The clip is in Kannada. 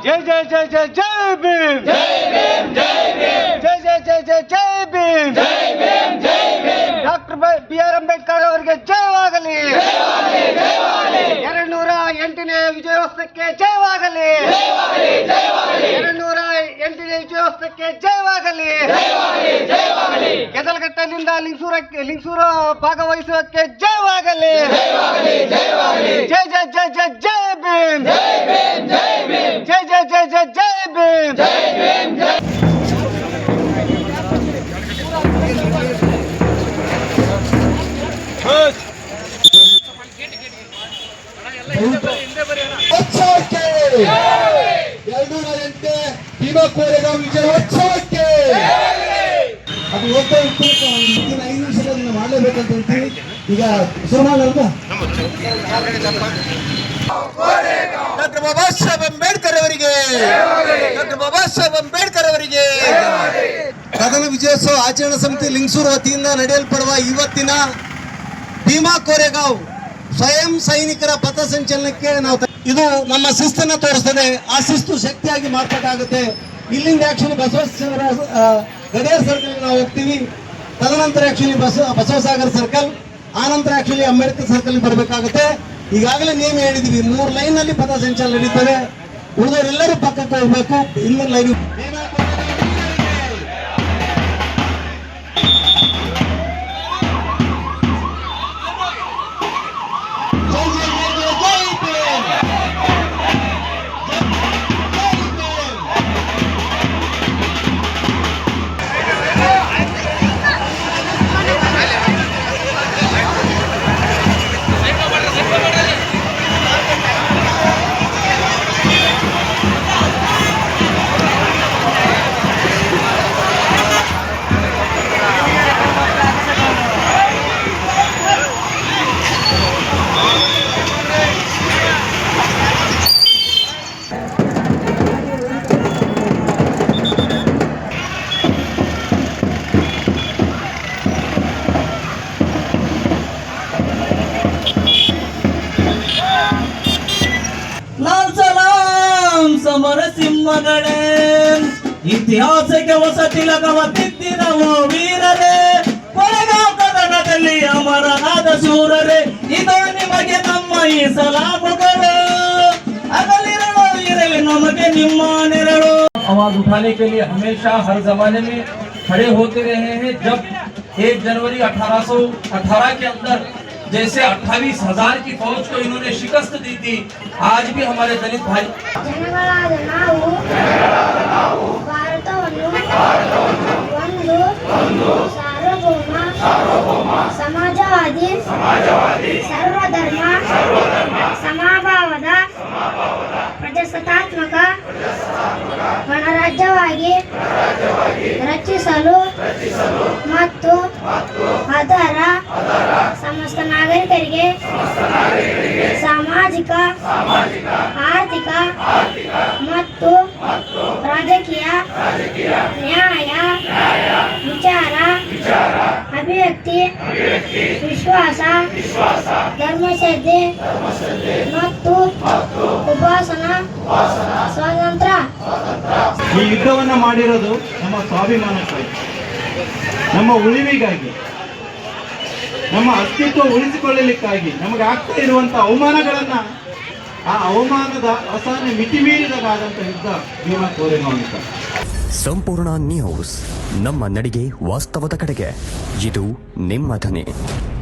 जय जय जय जय जय भीम, जय भीम जय भीम, जय जय जय जय जय भीम, जय भीम जय भीम. Doctor B R. ಅಂಬೇಡ್ಕರ್ ಅವರಿಗೆ ಜಯವಾಗಲಿ, ಜಯವಾಗಲಿ, ಜಯವಾಗಲಿ. 208ನೇ ವಿಜಯೋತ್ಸವಕ್ಕೆ ಜಯವಾಗಲಿ, ಜಯವಾಗಲಿ, ಜಯವಾಗಲಿ. 208ನೇ ವಿಜಯೋತ್ಸವಕ್ಕೆ ಜಯವಾಗಲಿ, ಜಯವಾಗಲಿ, ಜಯವಾಗಲಿ. ಕೆದಲಘಟ್ಟದಿಂದ ಲಿಂಗಸೂರ ಭಾಗವಹಿಸುವುದಕ್ಕೆ ಜಯವಾಗಲಿ, ಜಯವಾಗಲಿ, ಜಯವಾಗಲಿ. ಜಯ ಜಯ ಜಯ ಜಯ ಜಯ ಭೀಮ್, ಜಯ ಭೀಮ್ ಜಯ ಭೀಮ್, ಜಯ ಜಯ ಜಯ ಜಯ ಜಯ ಭೀಮ್, ಜಯ ಭೀಮ್ ಜಯ. ಭೀಮಾ ಕೋರೆಗಾಂವ್ ವಿಜಯೋತ್ಸವಕ್ಕೆ ಅದು ಹೋಗ್ತಾ ಇತ್ತು. ಮುಂದಿನ 5 ನಿಮಿಷದಲ್ಲಿ ಮಾಡಲೇಬೇಕಂತ ಹೇಳ್ತೀವಿ. ಈಗ ಶುರುವಾಗಲ್ವಾ? ಡಾಕ್ಟರ್ ಬಾಬಾ ಸಾಹೇಬ್ ಅಂಬೇಡ್ಕರ್ ಅವರಿಗೆ, ಡಾಕ್ಟರ್ ಬಾಬಾ ಸಾಹೇಬ್ ಅಂಬೇಡ್ಕರ್ ಅವರಿಗೆ. ಪ್ರಥಮ ವಿಜಯೋತ್ಸವ ಆಚರಣಾ ಸಮಿತಿ ಲಿಂಗಸೂರು ವತಿಯಿಂದ ನಡೆಯಲ್ಪಡುವ ಇವತ್ತಿನ ಭೀಮಾ ಕೋರೆಗಾಂವ್ ಸ್ವಯಂ ಸೈನಿಕರ ಪಥಸಂಚಲನಕ್ಕೆ ನಾವು ಇದು ನಮ್ಮ ಶಿಸ್ತನ್ನ ತೋರಿಸ್ತದೆ. ಆ ಶಿಸ್ತು ಶಕ್ತಿಯಾಗಿ ಮಾರ್ಪಾಟಾಗುತ್ತೆ. ಇಲ್ಲಿಂದ ಆಕ್ಚುಲಿ ಬಸವೇಶ್ವರ ಗಡಿಯಾರ್ ಸರ್ಕಲ್ ನಾವು ಹೋಗ್ತೀವಿ. ತದನಂತರ ಆಕ್ಚುಲಿ ಬಸವಸಾಗರ್ ಸರ್ಕಲ್, ಆನಂತರ ಆಕ್ಚುಲಿ ಅಂಬೇಡ್ಕರ್ ಸರ್ಕಲ್ ಬರಬೇಕಾಗುತ್ತೆ. ಈಗಾಗಲೇ ನೇಮ ಹೇಳಿದೀವಿ, 3 ಲೈನ್ ನಲ್ಲಿ ಪಥಸಂಚಲನ ನಡೀತದೆ. ಉಳಿದವರೆಲ್ಲರೂ ಪಕ್ಕಕ್ಕೆ ಹೋಗ್ಬೇಕು. ಇನ್ನೊಂದು ಲೈನ್ ಸಮರ ಸಿಂಹಗಳೇ, ಇತಿಹಾಸಕ್ಕೆ ಹೊಸ ತಿಲಕವ ತಿದ್ದಿದವ ವೀರರೇ, ಕೊರೆಗಾಂವ್ ಕದನದಲ್ಲಿ ಅಮರನಾದ ಶೂರರೇ, ಇದು ನಿಮಗೆ ನಮ್ಮ ಈ ಸಲಾಮುಗಳು. ಅಗಲಿರಲು ಇರಲಿ ನಮಗೆ ನಿಮ್ಮ ನೆರಳು. आवाज उठाने के लिए हमेशा हर जमाने में खड़े होते रहे हैं. जब 1 जनवरी 1818 के अंदर जैसे 28,000 की फौज को इन्होंने शिकस्त दी थी, आज भी हमारे दलित भाई समाजवादी सर्वधर्म ಸಮಭಾವದ ಪ್ರಜಾಸತ್ತಾತ್ಮಕ ಗಣರಾಜ್ಯವಾಗಿ ರಚಿಸಲು ಮತ್ತು ಅದರ ಸಮಸ್ತ ನಾಗರಿಕರಿಗೆ ಸಾಮಾಜಿಕ, ಆರ್ಥಿಕ ಮತ್ತು ರಾಜಕೀಯ ನ್ಯಾಯ, ವಿಚಾರ, ಅಭಿವ್ಯಕ್ತಿ, ವಿಶ್ವಾಸ, ಧರ್ಮಶ್ರದ್ಧೆ ಮತ್ತು ಉಪಾಸನಾ ಸ್ವಾತಂತ್ರ್ಯ. ಈ ಯುದ್ಧವನ್ನ ಮಾಡಿರೋದು ನಮ್ಮ ಸ್ವಾಭಿಮಾನಕ್ಕಾಗಿ, ನಮ್ಮ ಉಳಿವಿಗಾಗಿ, ನಮ್ಮ ಅಸ್ತಿತ್ವ ಉಳಿಸಿಕೊಳ್ಳಲಿಕ್ಕಾಗಿ. ನಮಗೆ ಆಗ್ತಾ ಇರುವಂತಹ ಅವಮಾನಗಳನ್ನ, ಆ ಅವಮಾನದ ಅಸಹನೆ ಮಿತಿಮೀರಿದಾದಂತ ಯುದ್ಧ ಭೀಮಾ ಕೋರೆಗಾಂವ್ ಯುದ್ಧ. ಸಂಪೂರ್ಣ ನ್ಯೂಸ್, ನಮ್ಮ ನಡಿಗೆ ವಾಸ್ತವದ ಕಡೆಗೆ. ಇದು ನಿಮ್ಮ ಧ್ವನಿ.